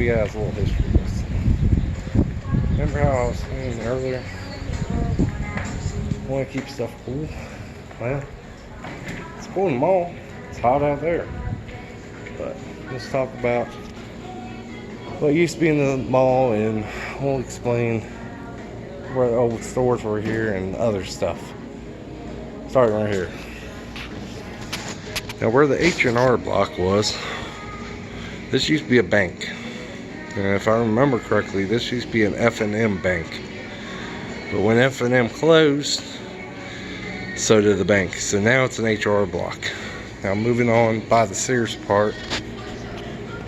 you guys a little history of this. Remember how I was saying earlier? I want to keep stuff cool. Well, it's cool in the mall. It's hot out there. But let's talk about what used to be in the mall, and we'll explain where the old stores were here and other stuff. Starting right here. Now, where the H&R block was, this used to be a bank. And if I remember correctly, this used to be an F&M bank. But when F&M closed, so did the bank. So now it's an HR block. Now, moving on by the Sears part,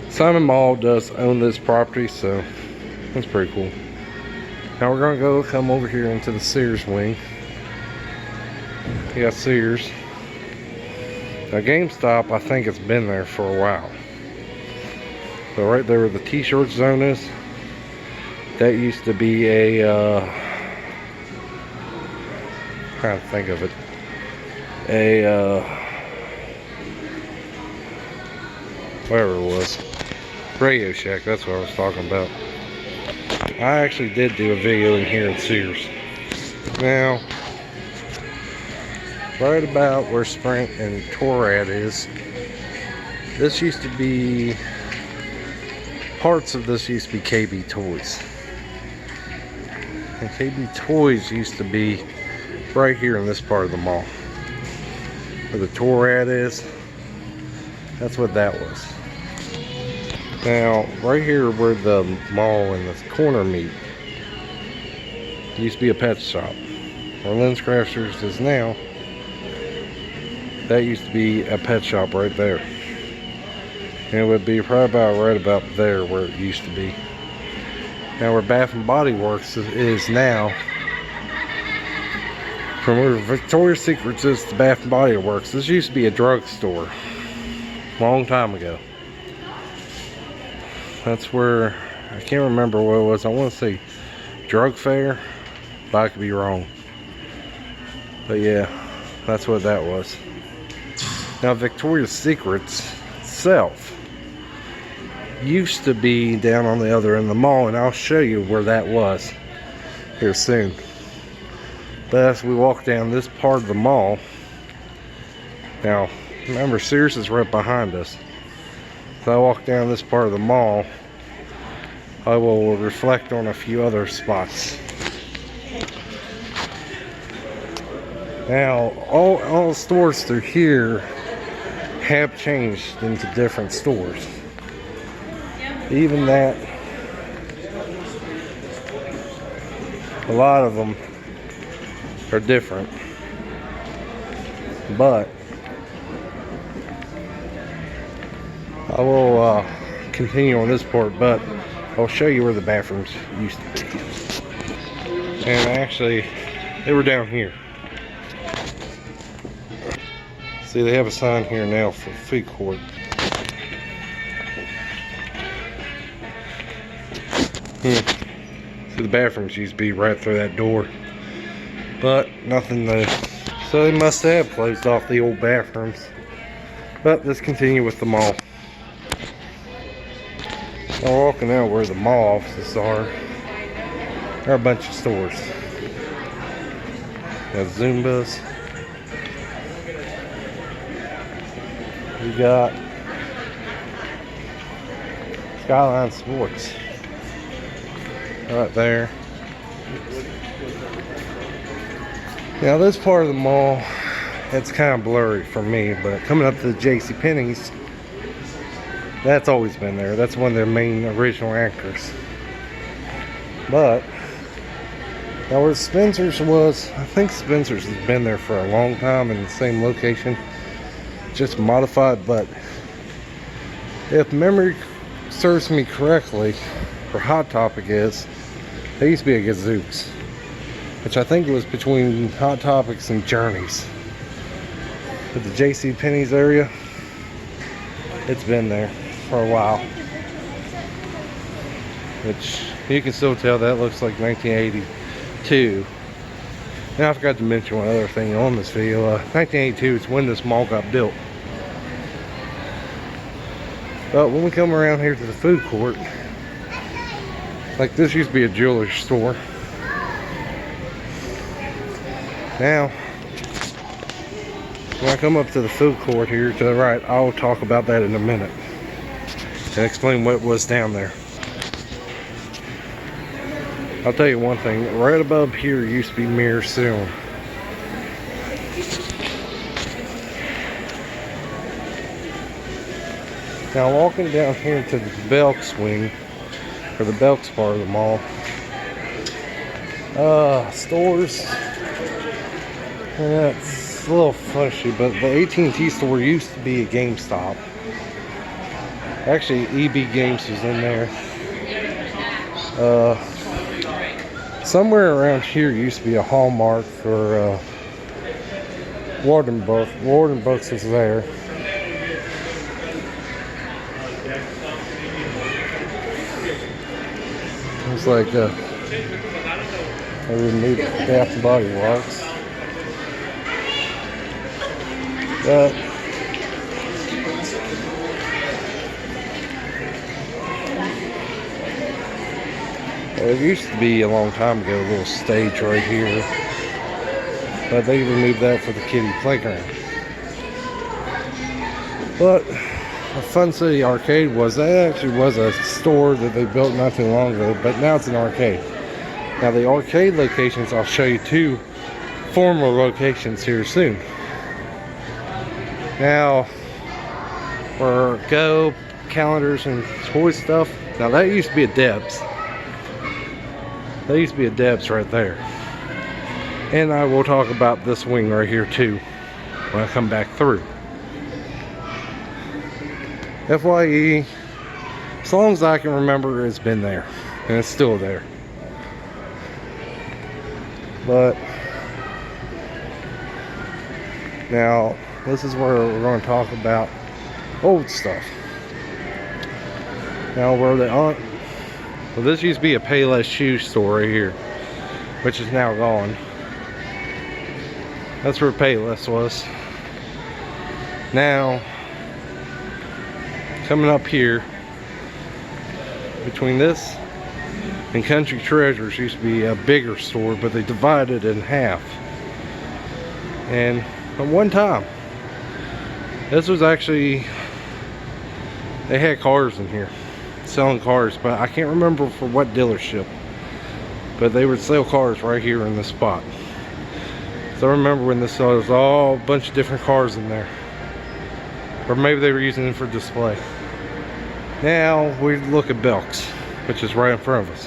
Simon Mall does own this property, so that's pretty cool. Now we're gonna come over here into the Sears wing. You got Sears. Now GameStop, I think it's been there for a while. So right there where the t-shirt zone is, that used to be a, trying to think of it, whatever it was, Radio Shack, that's what I was talking about. I actually did do a video in here in Sears. Now, right about where Sprint and Torrad is, this used to be, parts of this used to be KB Toys. And KB Toys used to be right here in this part of the mall. Where the Torrad is, that's what that was. Now, right here where the mall and the corner meet, used to be a pet shop. Where Lens Crafters is now, that used to be a pet shop right there. And it would be probably about right about there where it used to be. Now where Bath and Body Works is now, from where Victoria's Secrets is to Bath and Body Works, this used to be a drugstore. Long time ago. That's where, I can't remember what it was. I want to say Drug Fair, but I could be wrong. But yeah, that's what that was. Now Victoria's Secrets itself used to be down on the other end of the mall, and I'll show you where that was here soon. But as we walk down this part of the mall, now remember Sears is right behind us. As I walk down this part of the mall, I will reflect on a few other spots. Now all the stores through here have changed into different stores. Even that, a lot of them are different, but I will continue on this part, but I'll show you where the bathrooms used to be. And actually, they were down here. See, they have a sign here now for food court. See, the bathrooms used to be right through that door, but nothing there. So they must have closed off the old bathrooms. But let's continue with the mall. Now walking out where the mall offices are, there are a bunch of stores. Got Zumbas. We got Skyline Sports right there. Now this part of the mall, it's kind of blurry for me, but coming up to the JCPenney's, that's always been there. That's one of their main original anchors. But now where Spencer's was, I think Spencer's has been there for a long time in the same location, just modified. But if memory serves me correctly, where Hot Topic is, there used to be a Gazooks, which I think was between Hot Topics and Journeys. But the JCPenney's area, it's been there for a while, which you can still tell that looks like 1982. And I forgot to mention one other thing on this video. 1982 is when this mall got built. But when we come around here to the food court, Like this used to be a jewelry store. Now, when I come up to the food court here to the right, I'll talk about that in a minute and explain what was down there. I'll tell you one thing, right above here used to be Mirror Ceiling. Now walking down here to the Belks wing, or the Belks part of the mall, stores, yeah, it's a little fushy, but the AT&T store used to be a GameStop. Actually, EB Games was in there. Somewhere around here used to be a Hallmark, or Warden Books was there. It's like I removed Bath and Body Works. But it used to be a long time ago a little stage right here, but they removed that for the kiddie playground. But the Fun City Arcade actually was a store that they built not too long ago, but now it's an arcade. Now the arcade locations, I'll show you two former locations here soon. Now, for Go, calendars, and toy stuff, now that used to be a Deb's. That used to be a Deb's right there. And I will talk about this wing right here too when I come back through. FYE, as long as I can remember, it's been there, and it's still there. But now this is where we're going to talk about old stuff. Now where they aren't, well, this used to be a Payless shoe store right here, which is now gone. That's where Payless was. Now, coming up here, between this and Country Treasures used to be a bigger store, but they divided it in half. And at one time, this was actually, they had cars in here, selling cars, but I can't remember for what dealership, but they would sell cars right here in this spot. So I remember when this was all a bunch of different cars in there, or maybe they were using it for display. Now we look at Belks, which is right in front of us.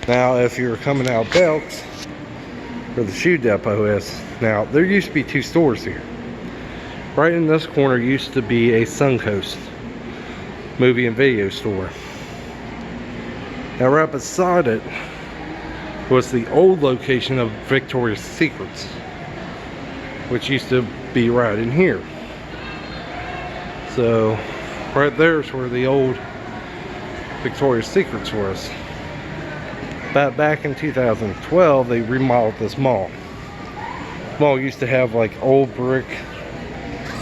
Now if you're coming out Belks, where the shoe depot is, now there used to be two stores here. Right in this corner used to be a Suncoast movie and video store. Now right beside it was the old location of Victoria's Secrets, which used to be right in here. So right there's where the old Victoria's Secrets was. But back in 2012, they remodeled this mall. The mall used to have like old brick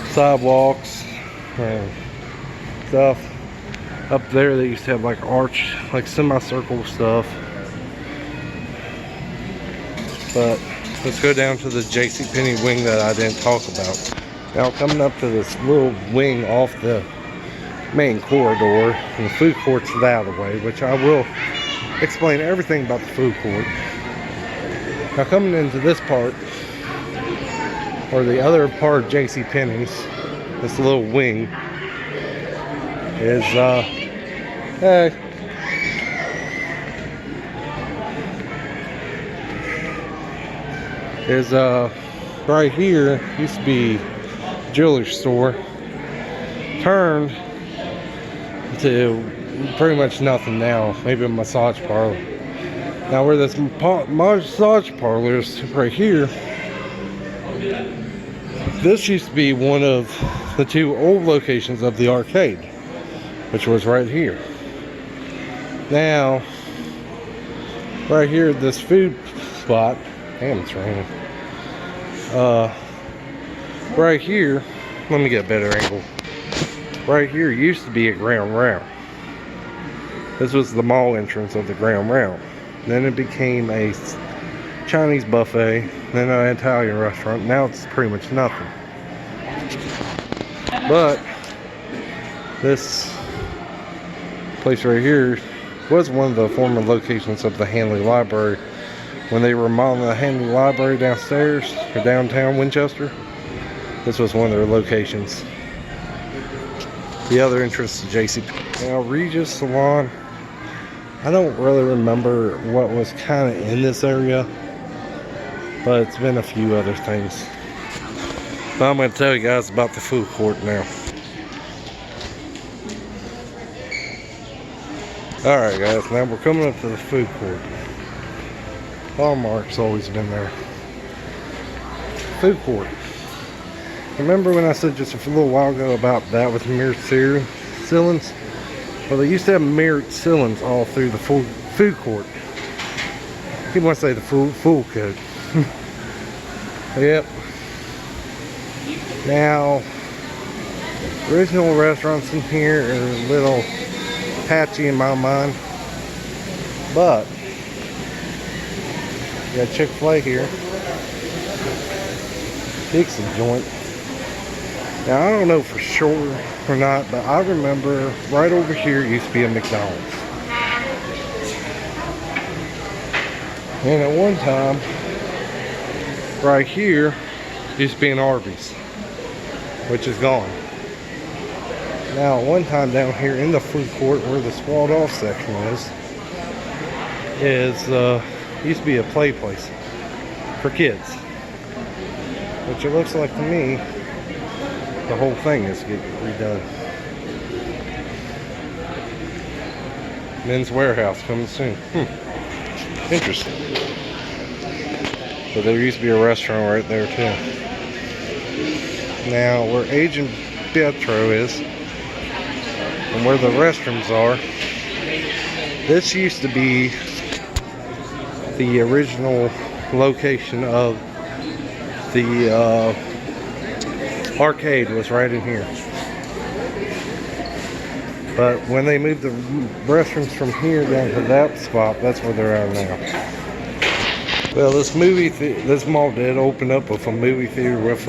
sidewalks and stuff. Up there they used to have like arch, like semicircle stuff. But let's go down to the JCPenney wing that I didn't talk about. Now coming up to this little wing off the main corridor, and the food court's that way, which I will explain everything about the food court. Now coming into this part, or the other part of JCPenney's, this little wing is right here used to be a jewelry store, turned to pretty much nothing now, maybe a massage parlor. Now where this massage parlor is right here, this used to be one of the two old locations of the arcade, which was right here. Now right here, this food spot, damn, it's raining. Right here, let me get a better angle. Right here used to be a ground round. This was the mall entrance of the Ground Round. Then it became a Chinese buffet, then an Italian restaurant. Now it's pretty much nothing. But this place right here was one of the former locations of the Hanley Library. When they were remodeling the Hanley Library downstairs, or downtown Winchester, this was one of their locations. The other entrance to JC. Now, Regis Salon, I don't really remember what was kind of in this area, but it's been a few other things. But I'm going to tell you guys about the food court now. Alright guys, now we're coming up to the food court. Hallmark's always been there. Food court. Remember when I said just a little while ago about that with mirrored ceilings? Well, they used to have mirrored ceilings all through the food court. People want to say the food court. Yep. Now, original restaurants in here are a little patchy in my mind, but you got Chick-fil-A here. Pizza joint. Now, I don't know for sure or not, but I remember right over here used to be a McDonald's. And at one time, right here used to be an Arby's, which is gone. Now, at one time down here in the food court where the walled off section used to be a play place for kids. Which it looks like to me, the whole thing is getting redone. Men's Warehouse coming soon. Interesting. But there used to be a restaurant right there too. Now where Agent Pietro is and where the restrooms are, this used to be the original location of the arcade was right in here. But when they moved the restrooms from here down to that spot, that's where they're at now. Well, this mall did open up with a movie theater with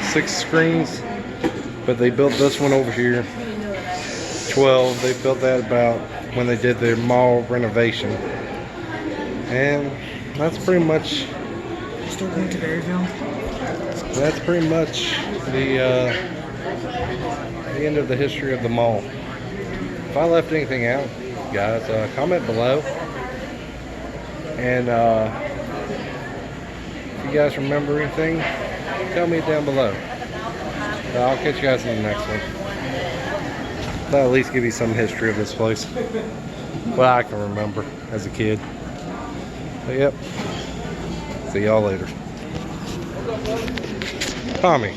6 screens, but they built this one over here. 12. They built that about when they did their mall renovation, and that's pretty much. Still going to Berryville? That's pretty much the end of the history of the mall. If I left anything out, guys, comment below. And if you guys remember anything, tell me down below. I'll catch you guys in the next one. That'll at least give you some history of this place. Well, I can remember as a kid. But yep. See y'all later. Tommy.